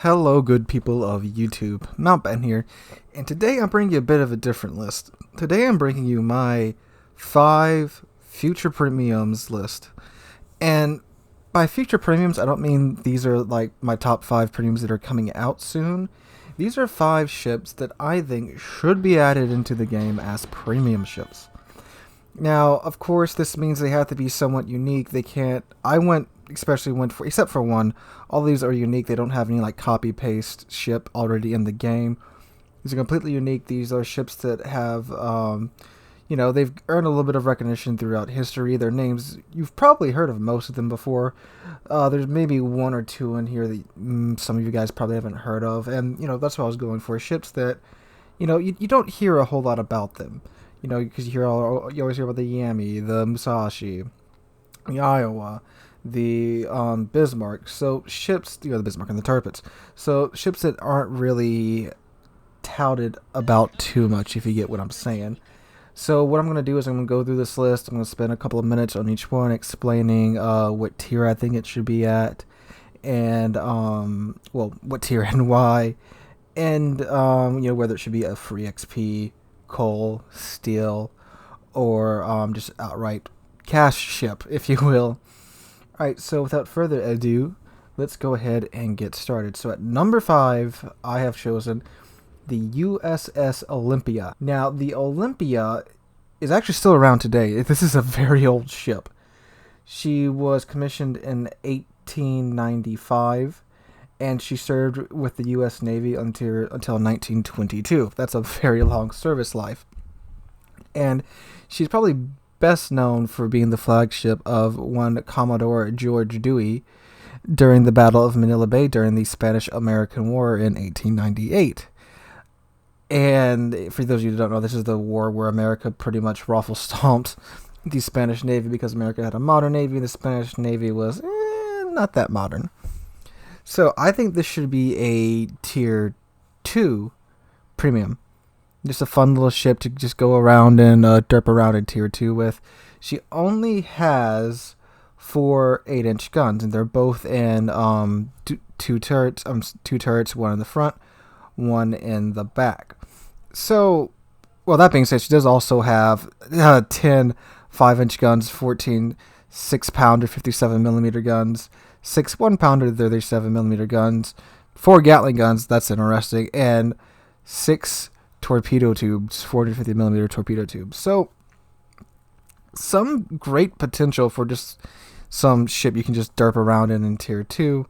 Hello, good people of YouTube. Mountbatten here, and today I'm bringing you a bit of a different list. Today I'm bringing you my 5 future premiums list. And by future premiums, I don't mean these are like my top 5 premiums that are coming out soon. These are 5 ships that I think should be added into the game as premium ships. Now, of course, this means they have to be somewhat unique. They can't. Especially went for, except for one. All these are unique. They don't have any like copy paste ship already in the game. These are completely unique. These are ships that have, they've earned a little bit of recognition throughout history. Their names, you've probably heard of most of them before. There's maybe one or two in here that some of you guys probably haven't heard of, and that's what I was going for. Ships that, you don't hear a whole lot about them. Because you always hear about the Yami, the Musashi, the Iowa, the Bismarck. So ships, the Bismarck and the Tirpitz. So ships that aren't really touted about too much, if you get what I'm saying. So what I'm going to do is I'm going to go through this list. I'm going to spend a couple of minutes on each one explaining what tier I think it should be at, and what tier and why, and whether it should be a free XP, coal, steel, or just outright cash ship, if you will. Alright, so without further ado, let's go ahead and get started. So at number 5, I have chosen the USS Olympia. Now, the Olympia is actually still around today. This is a very old ship. She was commissioned in 1895, and she served with the U.S. Navy until 1922. That's a very long service life. And she's probably best known for being the flagship of one Commodore George Dewey during the Battle of Manila Bay during the Spanish-American War in 1898. And for those of you who don't know, this is the war where America pretty much ruffle-stomped the Spanish Navy because America had a modern Navy and the Spanish Navy was not that modern. So I think this should be a tier 2 premium. Just a fun little ship to just go around and derp around in tier 2 with. She only has 4 8-inch guns, and they're both in two turrets, one in the front, one in the back. So, well, that being said, she does also have 10 5-inch guns, 14 6-pounder 57mm guns, 6 1-pounder 37mm guns, 4 Gatling guns, that's interesting, and 6 torpedo tubes, 450mm torpedo tubes. So, some great potential for just some ship you can just derp around in tier 2.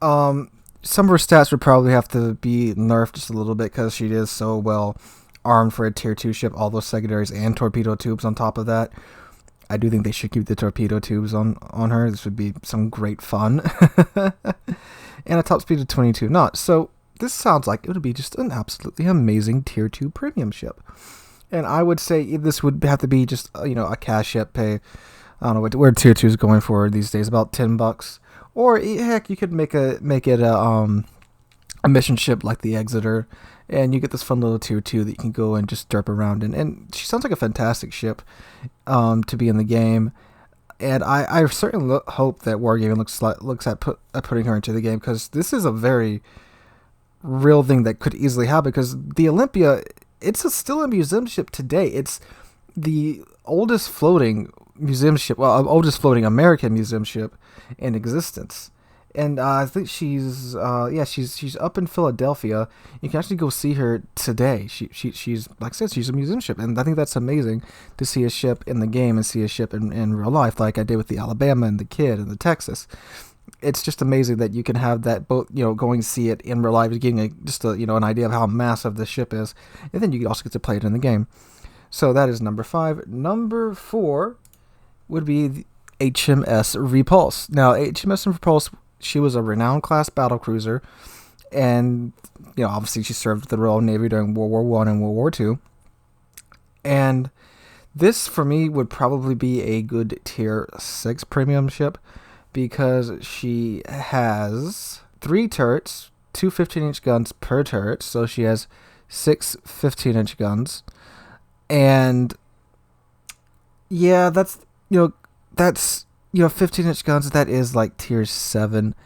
Some of her stats would probably have to be nerfed just a little bit because she is so well armed for a tier 2 ship, all those secondaries and torpedo tubes on top of that. I do think they should keep the torpedo tubes on her. This would be some great fun. And a top speed of 22 knots. So this sounds like it would be just an absolutely amazing tier 2 premium ship. And I would say this would have to be just, a cash ship. Pay, I don't know where tier 2 is going for these days, about $10. Or heck, you could make it a mission ship like the Exeter, and you get this fun little tier 2 that you can go and just derp around in. And she sounds like a fantastic ship to be in the game. And I certainly hope that Wargaming looks at putting her into the game, because this is a very real thing that could easily happen, because the Olympia, still a museum ship today. It's the oldest floating museum ship, oldest floating American museum ship in existence. And I think she's up in Philadelphia. You can actually go see her today. She's, like I said, she's a museum ship, and I think that's amazing to see a ship in the game and see a ship in real life, like I did with the Alabama and the Kid and the Texas. It's just amazing that you can have that boat, going to see it in real life, getting an idea of how massive this ship is, and then you also get to play it in the game. So that is number 5. Number 4 would be the HMS Repulse. Now, HMS Repulse, she was a renowned class battlecruiser, and obviously she served with the Royal Navy during World War I and World War II. And this, for me, would probably be a good tier 6 premium ship, because she has 3 turrets, 2 15-inch guns per turret, so she has 6 15-inch guns. And yeah, that's 15-inch guns, that is like tier 7.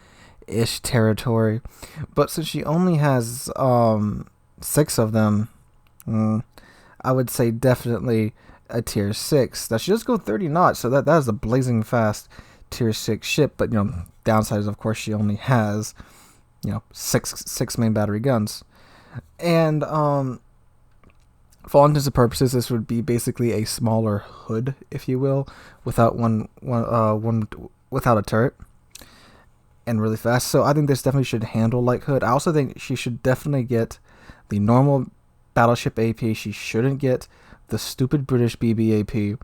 ish territory. But since she only has 6 of them, I would say definitely a tier 6. Now she does go 30 knots, so that is a blazing fast tier 6 ship. But downside is, of course, she only has six main battery guns. And for all intents and purposes, this would be basically a smaller hood, if you will, without without a turret, and really fast. So I think this definitely should handle light hood. I also think she should definitely get the normal battleship AP. She shouldn't get the stupid British BB AP.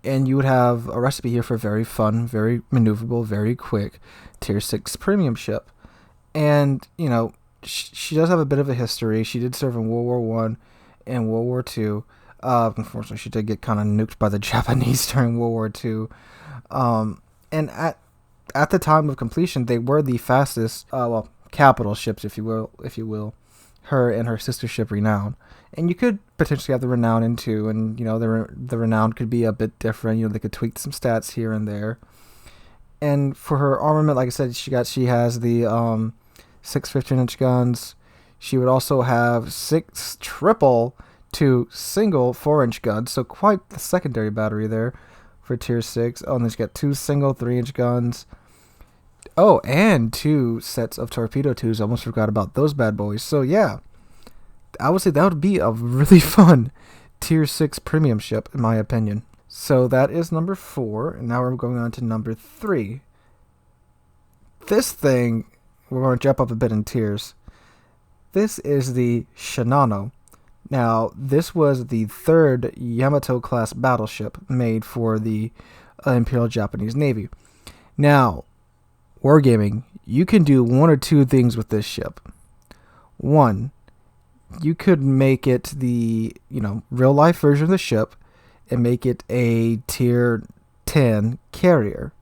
And you would have a recipe here for very fun, very maneuverable, very quick tier 6 premium ship. And she does have a bit of a history. She did serve in World War One and World War Two. Unfortunately, she did get kind of nuked by the Japanese during World War Two. And at the time of completion, they were the fastest, capital ships, if you will. Her and her sister ship, Renown. And you could potentially have the Renown in two, and the Renown could be a bit different. They could tweak some stats here and there. And for her armament, like I said, she has the 6 15-inch guns. She would also have 6 triple to single 4-inch guns, so quite the secondary battery there for tier 6. Oh, and then she got 2 single 3-inch guns. Oh, and 2 sets of torpedo tubes. I almost forgot about those bad boys. So yeah, I would say that would be a really fun tier 6 premium ship, in my opinion. So that is number 4, and now we're going on to number 3. This thing, we're going to jump up a bit in tiers. This is the Shinano. Now, this was the 3rd Yamato-class battleship made for the Imperial Japanese Navy. Now, wargaming, you can do one or two things with this ship. One, you could make it the real-life version of the ship and make it a tier 10 carrier,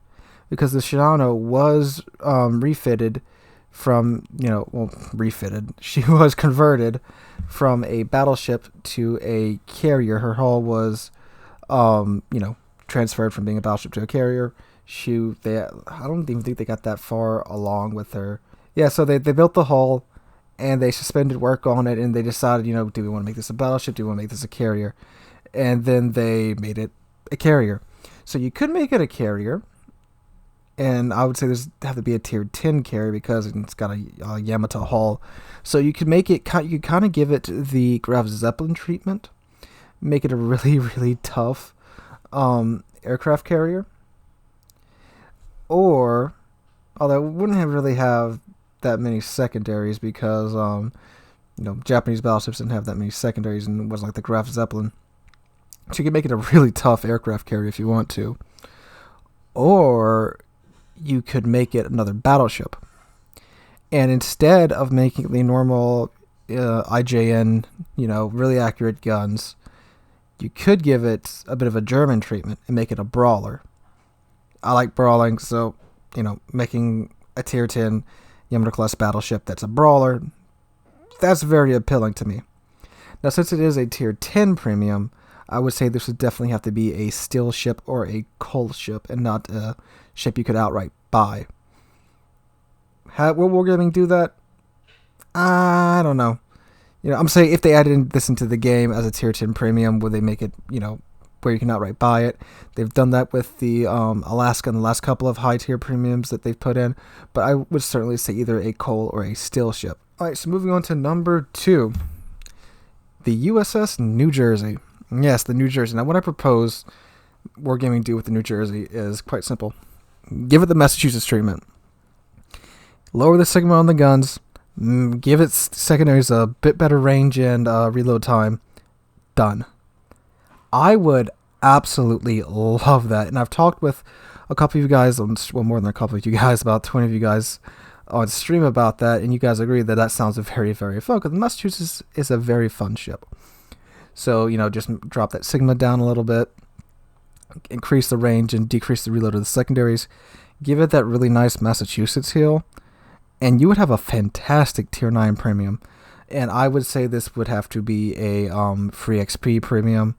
because the Shinano was refitted from, refitted. She was converted from a battleship to a carrier. Her hull was, transferred from being a battleship to a carrier. I don't even think they got that far along with her. Yeah, so they built the hull, and they suspended work on it, and they decided, do we want to make this a battleship? Do we want to make this a carrier? And then they made it a carrier. So you could make it a carrier, and I would say there's have to be a tier 10 carrier because it's got a Yamato hull. So you could make it, you kind of give it the Graf Zeppelin treatment, make it a really, really tough aircraft carrier. Or, although it wouldn't really have that many secondaries because, Japanese battleships didn't have that many secondaries, and it wasn't like the Graf Zeppelin. So you can make it a really tough aircraft carrier if you want to. Or you could make it another battleship. And instead of making the normal IJN, really accurate guns, you could give it a bit of a German treatment and make it a brawler. I like brawling, so, making a tier 10 Yamato-class battleship that's a brawler, that's very appealing to me. Now, since it is a tier 10 premium, I would say this would definitely have to be a steel ship or a coal ship, and not a ship you could outright buy. Will wargaming do that? I don't know. I'm saying if they added this into the game as a tier 10 premium, would they make it, where you can outright buy it? They've done that with the Alaska and the last couple of high tier premiums that they've put in, but I would certainly say either a coal or a steel ship. Alright, so moving on to number 2. The USS New Jersey. Yes, the New Jersey. Now, what I propose wargaming do with the New Jersey is quite simple. Give it the Massachusetts treatment. Lower the sigma on the guns. Give its secondaries a bit better range and reload time. Done. I would absolutely love that. And I've talked with a couple of you guys, more than a couple of you guys, about 20 of you guys on stream about that, and you guys agree that sounds very, very fun, because the Massachusetts is a very fun ship. So, just drop that sigma down a little bit, increase the range and decrease the reload of the secondaries, give it that really nice Massachusetts heel, and you would have a fantastic tier 9 premium. And I would say this would have to be a free XP premium,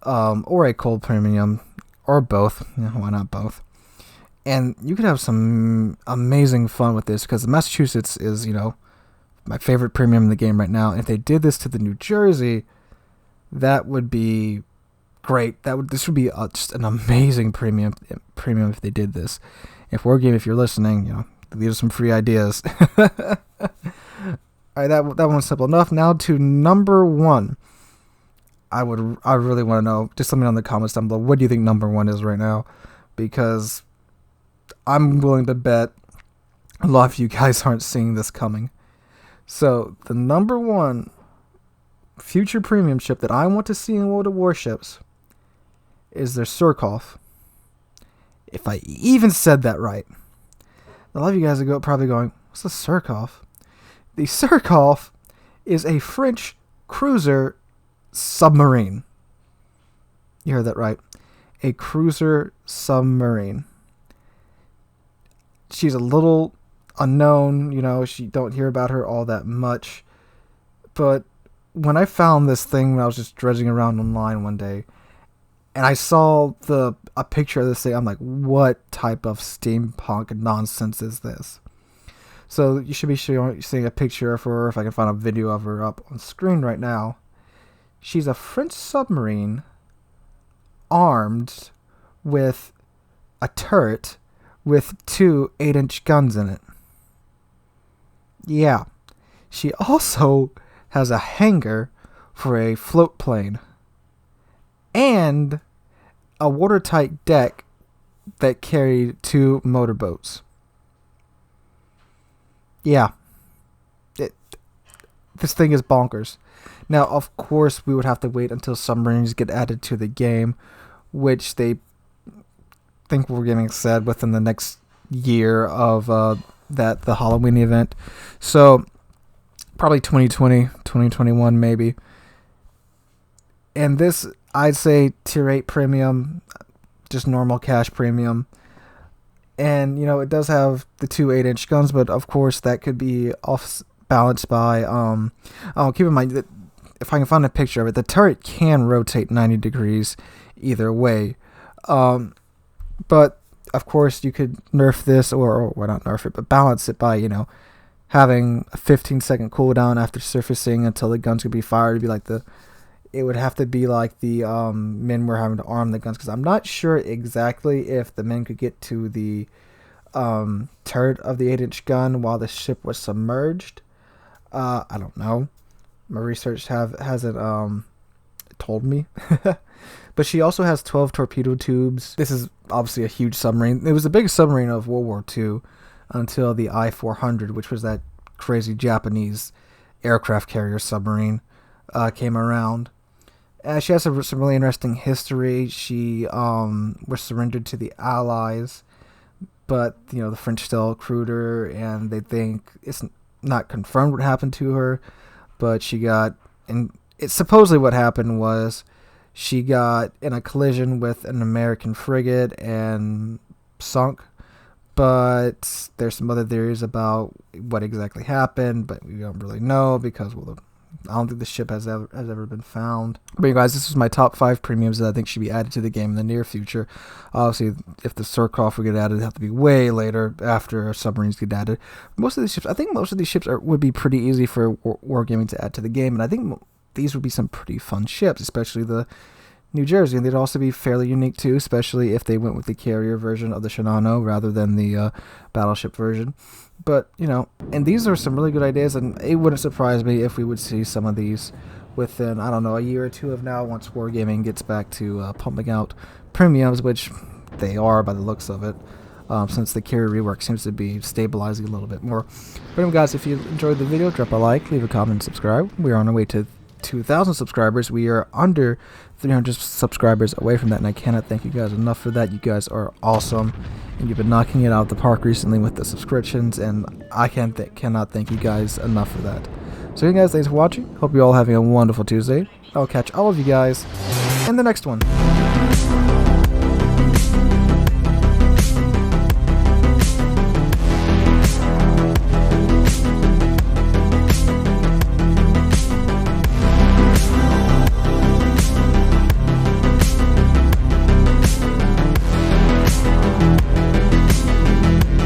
or a cold premium, or both. Why not both? And you could have some amazing fun with this, because Massachusetts is, you know, my favorite premium in the game right now. And if they did this to the New Jersey, that would be great. This would be just an amazing premium if they did this. If Wargame, if you're listening, you know, these are some free ideas. All right, that one's simple enough. Now to number one. I really want to know. Just let me know in the comments down below. What do you think number one is right now? Because I'm willing to bet a lot of you guys aren't seeing this coming. So the number one future premium ship that I want to see in World of Warships is their Surkoff. If I even said that right. A lot of you guys are probably going, what's the Surkoff? The Surkoff is a French cruiser submarine. You heard that right. A cruiser submarine. She's a little unknown, you know, you don't hear about her all that much. But when I found this thing when I was just dredging around online one day, and I saw a picture of this thing, I'm like, what type of steampunk nonsense is this? So you should be seeing a picture of her, if I can find a video of her up on screen right now. She's a French submarine armed with a turret with 2 8-inch guns in it. Yeah. She also has a hangar for a float plane and a watertight deck that carried 2 motorboats. Yeah. This thing is bonkers. Now, of course, we would have to wait until submarines get added to the game, which they think we're getting said within the next year of the Halloween event. So, probably 2020, 2021 maybe. And this, I'd say, tier 8 premium, just normal cash premium. And, you know, it does have the 2 8-inch guns, but of course that could be balanced by, keep in mind that if I can find a picture of it, the turret can rotate 90 degrees either way. But, of course, you could nerf this, or not nerf it, but balance it by, you know, having a 15-second cooldown after surfacing until the guns could be fired. It would have to be like the men were having to arm the guns, because I'm not sure exactly if the men could get to the turret of the 8-inch gun while the ship was submerged. I don't know. My research hasn't told me. But she also has 12 torpedo tubes. This is obviously a huge submarine. It was the biggest submarine of World War II until the I-400, which was that crazy Japanese aircraft carrier submarine, came around. She has some really interesting history. She was surrendered to the Allies, but you know the French still crewed her, and they think it's not confirmed what happened to her, but she got, and it's supposedly what happened was she got in a collision with an American frigate and sunk. But there's some other theories about what exactly happened, but we don't really know because, well, I don't think the ship has ever been found. But you guys, this is my top 5 premiums that I think should be added to the game in the near future. Obviously, if the Surkoff would get added, it'd have to be way later after submarines get added. Most of these ships, would be pretty easy for Wargaming to add to the game, and I think these would be some pretty fun ships, especially the New Jersey, and they'd also be fairly unique too, especially if they went with the carrier version of the Shinano rather than the battleship version. But, you know, and these are some really good ideas, and it wouldn't surprise me if we would see some of these within, I don't know, a year or two of now, once Wargaming gets back to pumping out premiums, which they are by the looks of it, since the carrier rework seems to be stabilizing a little bit more. But anyway, guys, if you enjoyed the video, drop a like, leave a comment, and subscribe. We are on our way to 2,000 subscribers. We are under 300 subscribers away from that, and I cannot thank you guys enough for that. You guys are awesome, and you've been knocking it out of the park recently with the subscriptions, and I cannot thank you guys enough for that. So again, guys, thanks for watching. Hope you all having a wonderful Tuesday. I'll catch all of you guys in the next one.